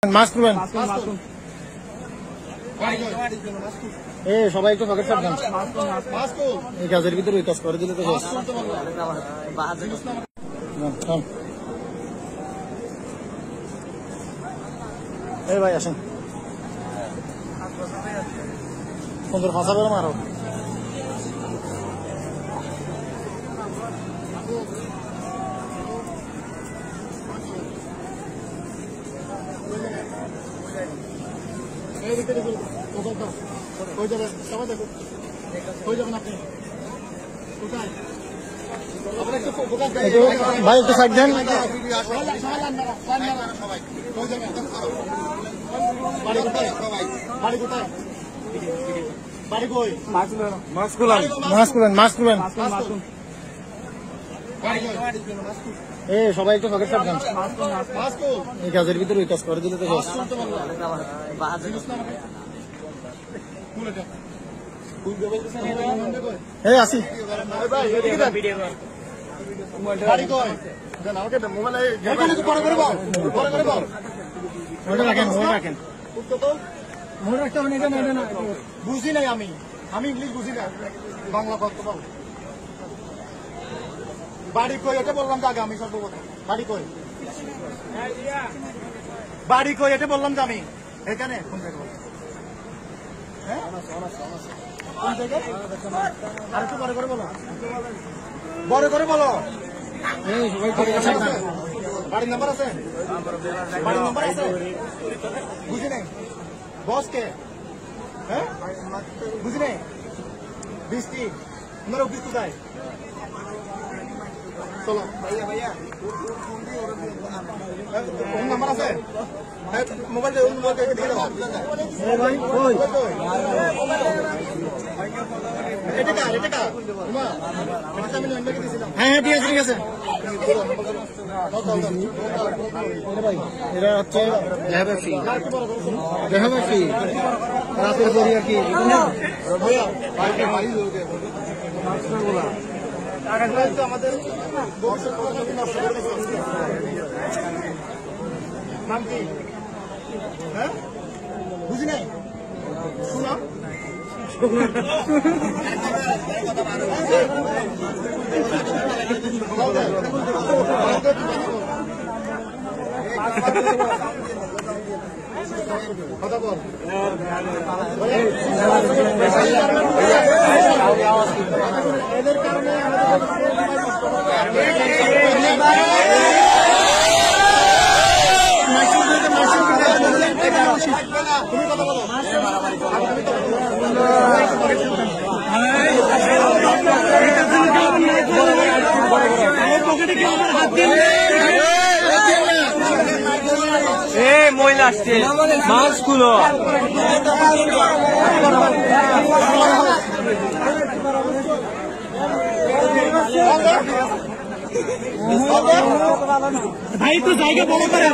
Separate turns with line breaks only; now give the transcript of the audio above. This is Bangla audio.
মাস্ক খুলবেন। সবাই একটু পকেট সাবধান। এই কাজের ভিতরে ওই কাজ করে দিলে তো এই ভাই আসেন সুন্দর ফাঁসা করে মারো। ভাই একটু সাইড দেন। সবাই একটু পকেট সাবধান। এই কাজের ভিতরে ওই কাজ করে দিলে তো আসি বুঝি নাই আমি ইংলিশ বুঝি না, বাংলা করতে পারবো। বাড়ি কই এটা বললাম তো আগে আমি সর্বপ্রথম। বাড়ি কই এটা বললাম তো আমি। এখানে কোন জায়গায় আর একটু বড় করে বলো, বড় করে বলো। বাড়ির নাম্বার আছে? বাড়ির নাম্বার আছে? বুঝি নাই বস কে? হ্যাঁ বুঝি নাই। বৃষ্টি তোমার অফিস কোথায়? চলো নাম্বার আছে? মোবাইল হ্যাঁ ঠিক আছে ঠিক আছে। এরা হচ্ছে দেহাবাসী রাতের পরে আর কি আমাদের নাম কি? হ্যাঁ বুঝি নাই শোনা কথা বল। এদের কারণে
মহিলা আসছে মাস্কগুলো
ভাই তো জায়গা বড় করেন।